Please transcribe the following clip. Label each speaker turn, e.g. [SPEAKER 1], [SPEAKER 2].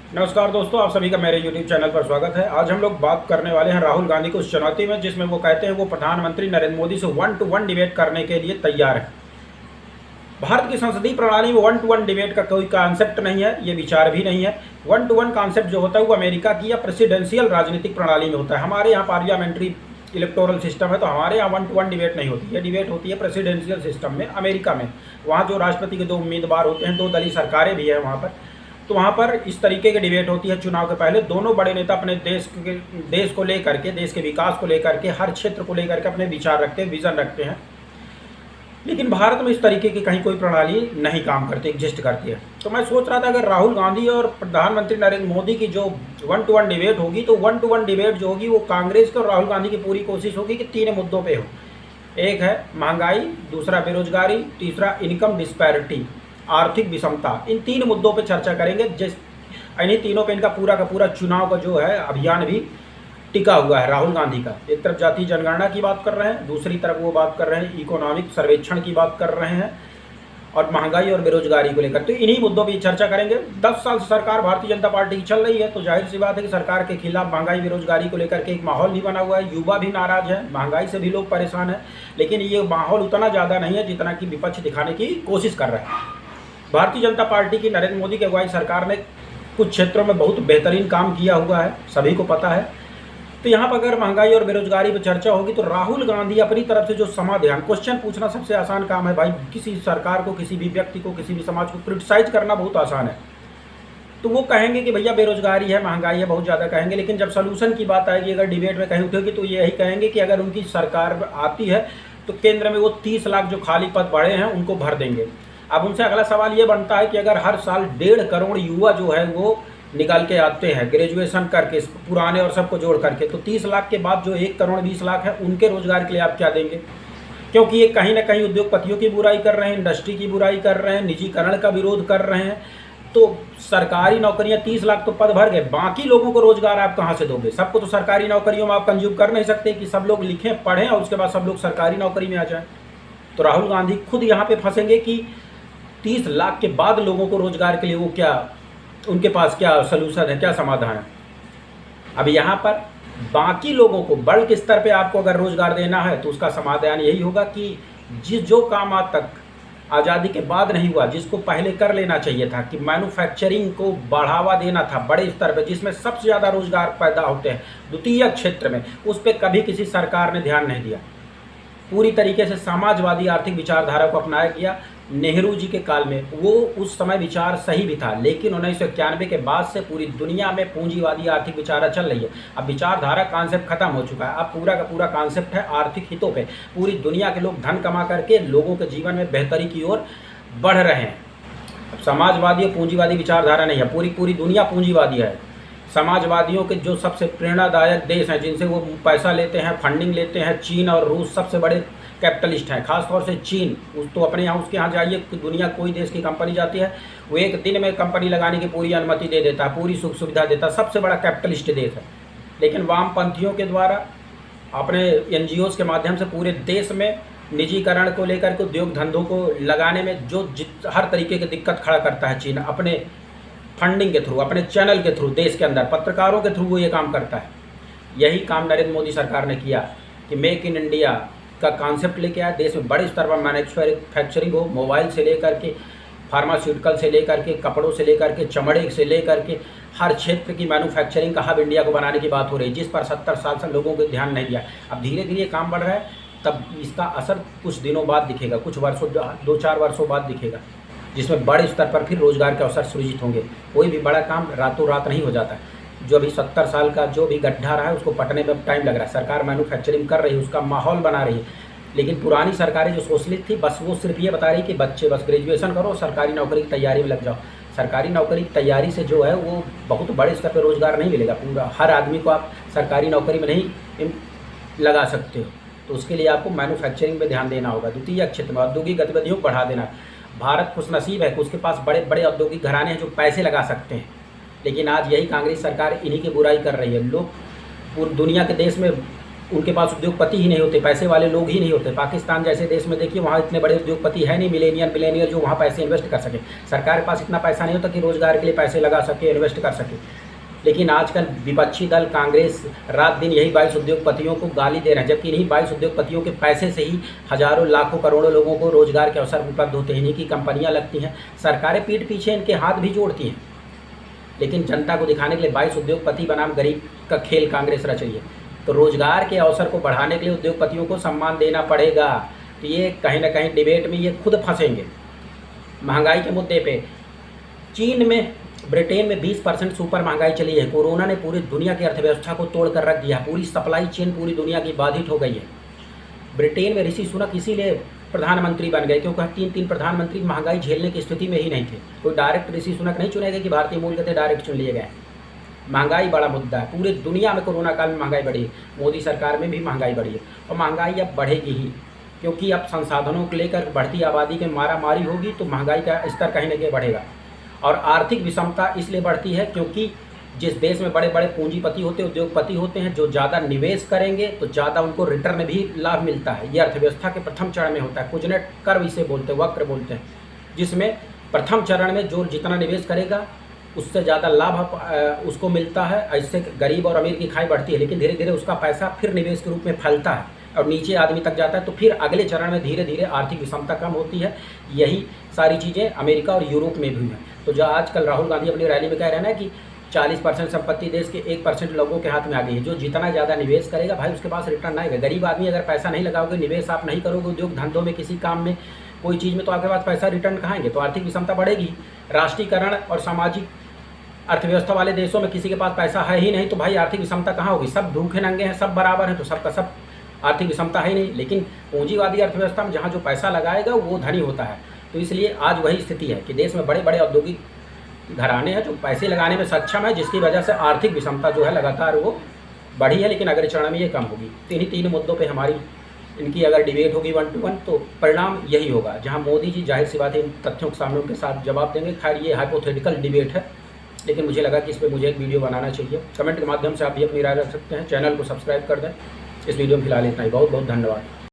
[SPEAKER 1] नमस्कार दोस्तों, आप सभी का मेरे YouTube चैनल पर स्वागत है। आज हम लोग बात करने वाले हैं राहुल गांधी को उस चुनौती में जिसमें वो कहते हैं वो प्रधानमंत्री नरेंद्र मोदी से 1-to-1 डिबेट करने के लिए तैयार है। भारत की संसदीय प्रणाली में 1-to-1 डिबेट का कोई कॉन्सेप्ट नहीं है, ये विचार भी नहीं है। 1-to-1 कॉन्सेप्ट जो होता है वो अमेरिका की या प्रेसिडेंशियल राजनीतिक प्रणाली में होता है। हमारे यहाँ पार्लियामेंट्री इलेक्टोरल सिस्टम है, तो हमारे यहाँ 1-to-1 डिबेट नहीं होती है। डिबेट होती है प्रेसिडेंशियल सिस्टम में, अमेरिका में। वहाँ जो राष्ट्रपति के 2 उम्मीदवार होते हैं, 2 दलीय सरकारें भी हैं वहाँ पर, तो वहाँ पर इस तरीके की डिबेट होती है। चुनाव के पहले दोनों बड़े नेता अपने देश को लेकर के, देश के विकास को लेकर के, हर क्षेत्र को लेकर के अपने विचार रखते हैं, विजन रखते हैं। लेकिन भारत में इस तरीके की कहीं कोई प्रणाली नहीं काम करती, एग्जिस्ट करती है। तो मैं सोच रहा था अगर राहुल गांधी और प्रधानमंत्री नरेंद्र मोदी की जो 1-to-1 डिबेट होगी, तो 1-to-1 डिबेट जो होगी वो कांग्रेस के और राहुल गांधी की पूरी कोशिश होगी कि 3 मुद्दों पे हो। एक है महंगाई, दूसरा बेरोजगारी, तीसरा इनकम डिस्पैरिटी, आर्थिक विषमता। इन 3 मुद्दों पे चर्चा करेंगे। इन्हीं तीनों पे इनका पूरा का पूरा चुनाव का जो है अभियान भी टिका हुआ है राहुल गांधी का। एक तरफ जातीय जनगणना की बात कर रहे हैं, दूसरी तरफ वो बात कर रहे हैं इकोनॉमिक सर्वेक्षण की बात कर रहे हैं, और महंगाई और बेरोजगारी को लेकर। तो इन्हीं मुद्दों पर चर्चा करेंगे। 10 साल से सरकार भारतीय जनता पार्टी की चल रही है, तो जाहिर सी बात है कि सरकार के खिलाफ महंगाई बेरोजगारी को लेकर के एक माहौल भी बना हुआ है। युवा भी नाराज है, महंगाई से भी लोग परेशान हैं, लेकिन ये माहौल उतना ज़्यादा नहीं है जितना कि विपक्ष दिखाने की कोशिश कर रहे हैं। भारतीय जनता पार्टी की नरेंद्र मोदी की अगुवाई सरकार ने कुछ क्षेत्रों में बहुत बेहतरीन काम किया हुआ है, सभी को पता है। तो यहाँ पर अगर महंगाई और बेरोजगारी पर चर्चा होगी तो राहुल गांधी अपनी तरफ से जो समाधान, क्वेश्चन पूछना सबसे आसान काम है भाई। किसी सरकार को, किसी भी व्यक्ति को, किसी भी समाज को क्रिटिसाइज करना बहुत आसान है। तो वो कहेंगे कि भैया बेरोजगारी है, महंगाई है, बहुत ज़्यादा कहेंगे। लेकिन जब सोल्यूशन की बात आएगी, अगर डिबेट में कहीं उठेगी, तो यही कहेंगे कि अगर उनकी सरकार आती है तो केंद्र में वो 30 लाख जो खाली पद पड़े हैं उनको भर देंगे। अब उनसे अगला सवाल ये बनता है कि अगर हर साल 1.5 करोड़ युवा जो है वो निकाल के आते हैं ग्रेजुएशन करके, पुराने और सबको जोड़ करके, तो 30 लाख के बाद जो 1 करोड़ 20 लाख है उनके रोजगार के लिए आप क्या देंगे? क्योंकि ये कहीं ना कहीं उद्योगपतियों की बुराई कर रहे हैं, इंडस्ट्री की बुराई कर रहे हैं, निजीकरण का विरोध कर रहे हैं। तो सरकारी नौकरियां 30 लाख तो पद भर गए, बाकी लोगों को रोजगार आप कहाँ से दोगे? सबको तो सरकारी नौकरियों में आप कंज्यूम कर नहीं सकते कि सब लोग लिखें पढ़ें और उसके बाद सब लोग सरकारी नौकरी में आ जाएं। तो राहुल गांधी खुद यहाँ पे फंसेंगे कि 30 लाख के बाद लोगों को रोजगार के लिए वो क्या, उनके पास क्या सलूशन है, क्या समाधान है? अब यहाँ पर बाकी लोगों को बल्क स्तर पे आपको अगर रोजगार देना है तो उसका समाधान यही होगा कि जो काम आज तक आज़ादी के बाद नहीं हुआ, जिसको पहले कर लेना चाहिए था, कि मैन्युफैक्चरिंग को बढ़ावा देना था बड़े स्तर पर, जिसमें सबसे ज़्यादा रोजगार पैदा होते हैं द्वितीय क्षेत्र में, उस पर कभी किसी सरकार ने ध्यान नहीं दिया। पूरी तरीके से समाजवादी आर्थिक विचारधारा को अपनाया गया। नेहरू जी के काल में वो उस समय विचार सही भी था, लेकिन 1991 के बाद से पूरी दुनिया में पूंजीवादी आर्थिक विचार चल रही है। अब विचारधारा कॉन्सेप्ट खत्म हो चुका है, अब पूरा का पूरा कॉन्सेप्ट है आर्थिक हितों पे। पूरी दुनिया के लोग धन कमा करके लोगों के जीवन में बेहतरी की ओर बढ़ रहे हैं। अब समाजवादी और पूंजीवादी विचारधारा नहीं है, पूरी दुनिया पूंजीवादी है। समाजवादियों के जो सबसे प्रेरणादायक देश हैं, जिनसे वो पैसा लेते हैं, फंडिंग लेते हैं, चीन और रूस सबसे बड़े कैपिटलिस्ट हैं। खासतौर से चीन, तो अपने यहाँ, उसके यहाँ जाइए, दुनिया कोई देश की कंपनी जाती है, वो 1 दिन में कंपनी लगाने की पूरी अनुमति दे देता है, पूरी सुख सुविधा देता है, सबसे बड़ा कैपिटलिस्ट देश है। लेकिन वामपंथियों के द्वारा अपने NGOs के माध्यम से पूरे देश में निजीकरण को लेकर के, उद्योग धंधों को लगाने में जो हर तरीके की दिक्कत खड़ा करता है चीन, अपने फंडिंग के थ्रू, अपने चैनल के थ्रू, देश के अंदर पत्रकारों के थ्रू वो ये काम करता है। यही काम नरेंद्र मोदी सरकार ने किया कि मेक इन इंडिया का कॉन्सेप्ट लेके आया। देश में बड़े स्तर पर मैन्युफैक्चरिंग हो, मोबाइल से लेकर के, फार्मास्यूटिकल से लेकर के, कपड़ों से लेकर के, चमड़े से लेकर के, हर क्षेत्र की मैन्युफैक्चरिंग का हब इंडिया को बनाने की बात हो रही है, जिस पर 70 साल से लोगों को ध्यान नहीं दिया। अब धीरे धीरे काम बढ़ रहा है, तब इसका असर कुछ दिनों बाद दिखेगा, कुछ वर्षों, 2-4 वर्षों बाद दिखेगा, जिसमें बड़े स्तर पर फिर रोजगार के अवसर सृजित होंगे। कोई भी बड़ा काम रातों रात नहीं हो जाता। जो अभी 70 साल का जो भी गड्ढा रहा है उसको पटने में टाइम लग रहा है। सरकार मैन्युफैक्चरिंग कर रही है, उसका माहौल बना रही है। लेकिन पुरानी सरकारें जो सोशलिस्ट थी, बस वो सिर्फ ये बता रही कि बच्चे बस ग्रेजुएशन करो, सरकारी नौकरी की तैयारी में लग जाओ। सरकारी नौकरी की तैयारी से जो है वो बहुत बड़े स्तर पर रोजगार नहीं मिलेगा। पूरा हर आदमी को आप सरकारी नौकरी में नहीं लगा सकते हो। तो उसके लिए आपको मैन्युफैक्चरिंग पर ध्यान देना होगा। द्वितीय क्षेत्र में औद्योगिक गतिविधियों को बढ़ा देना। भारत खुशनसीब है कि उसके पास बड़े बड़े औद्योगिक घराने हैं जो पैसे लगा सकते हैं। लेकिन आज यही कांग्रेस सरकार इन्हीं की बुराई कर रही है। लोग पूरी दुनिया के देश में उनके पास उद्योगपति ही नहीं होते, पैसे वाले लोग ही नहीं होते। पाकिस्तान जैसे देश में देखिए, वहाँ इतने बड़े उद्योगपति है नहीं, मिलेनियर जो वहाँ पैसे इन्वेस्ट कर सके। सरकार के पास इतना पैसा नहीं होता कि रोजगार के लिए पैसे लगा सके, इन्वेस्ट कर सके। लेकिन आजकल विपक्षी दल कांग्रेस रात दिन यही 22 उद्योगपतियों को गाली दे रहे हैं, जबकि इन्हीं 22 उद्योगपतियों के पैसे से ही हजारों लाखों करोड़ों लोगों को रोजगार के अवसर उपलब्ध होते हैं। इन्हीं की कंपनियां लगती हैं, सरकारें पीठ पीछे इनके हाथ भी जोड़ती हैं। लेकिन जनता को दिखाने के लिए 22 उद्योगपति बनाम गरीब का खेल कांग्रेस रच रही है। तो रोजगार के अवसर को बढ़ाने के लिए उद्योगपतियों को सम्मान देना पड़ेगा। तो ये कहीं ना कहीं डिबेट में ये खुद फंसेंगे। महंगाई के मुद्दे पे चीन में, ब्रिटेन में 20% सुपर महंगाई चली है। कोरोना ने पूरी दुनिया की अर्थव्यवस्था को तोड़ कर रख दिया, पूरी सप्लाई चेन पूरी दुनिया की बाधित हो गई है। ब्रिटेन में ऋषि सुनक इसीलिए प्रधानमंत्री बन गए क्योंकि तीन प्रधानमंत्री महंगाई झेलने की स्थिति में ही नहीं थे। कोई डायरेक्ट ऋषि सुनक नहीं चुने गए कि भारतीय मूल के थे, डायरेक्ट चुन लिए गए। महंगाई बड़ा मुद्दा है, पूरी दुनिया में कोरोना काल में महंगाई बढ़ी है, मोदी सरकार में भी महंगाई बढ़ी है और महंगाई अब बढ़ेगी ही, क्योंकि अब संसाधनों को लेकर बढ़ती आबादी के मारामारी होगी तो महंगाई का स्तर कहीं न कहीं बढ़ेगा। और आर्थिक विषमता इसलिए बढ़ती है क्योंकि जिस देश में बड़े बड़े पूंजीपति होते हैं, उद्योगपति होते हैं, जो ज़्यादा निवेश करेंगे तो ज़्यादा उनको रिटर्न भी लाभ मिलता है। ये अर्थव्यवस्था के प्रथम चरण में होता है, कुजनेट कर्व इसे बोलते हैं, वक्र बोलते हैं, जिसमें प्रथम चरण में जो जितना निवेश करेगा उससे ज़्यादा लाभ उसको मिलता है। इससे गरीब और अमीर की खाई बढ़ती है, लेकिन धीरे धीरे उसका पैसा फिर निवेश के रूप में फैलता है और नीचे आदमी तक जाता है। तो फिर अगले चरण में धीरे धीरे आर्थिक विषमता कम होती है। यही सारी चीज़ें अमेरिका और यूरोप में भी हैं। तो जो आजकल राहुल गांधी अपनी रैली में कह रहे हैं ना कि 40% संपत्ति देश के 1% लोगों के हाथ में आ गई है। जो जितना ज़्यादा निवेश करेगा भाई उसके पास रिटर्न आएगा। गरीब आदमी अगर पैसा नहीं लगाओगे, निवेश आप नहीं करोगे उद्योग धंधों में, किसी काम में, कोई चीज़ में, तो आपके पास पैसा रिटर्न कहाँगे? तो आर्थिक विषमता बढ़ेगी। राष्ट्रीयकरण और सामाजिक अर्थव्यवस्था वाले देशों में किसी के पास पैसा है ही नहीं तो भाई आर्थिक विषमता कहाँ होगी? सब भूखे नंगे हैं, सब बराबर हैं, तो सबका सब आर्थिक विषमता है ही नहीं। लेकिन पूंजीवादी अर्थव्यवस्था में जहाँ जो पैसा लगाएगा वो धनी होता है। तो इसलिए आज वही स्थिति है कि देश में बड़े बड़े औद्योगिक घराने हैं जो पैसे लगाने में सक्षम है, जिसकी वजह से आर्थिक विषमता जो है लगातार वो बढ़ी है, लेकिन अगले चरण में ये कम होगी। तो इन्हीं तीन मुद्दों पे हमारी इनकी अगर डिबेट होगी 1 to 1 तो परिणाम यही होगा, जहां मोदी जी जाहिर सी बात है इन तथ्यों के सामने उनके साथ जवाब देंगे। खैर ये हाइपोथेटिकल डिबेट है, लेकिन मुझे लगा कि इस पर मुझे एक वीडियो बनाना चाहिए। कमेंट के माध्यम से आप भी अपनी राय रख सकते हैं। चैनल को सब्सक्राइब कर दें। इस वीडियो में फिलहाल इतना ही। बहुत बहुत धन्यवाद।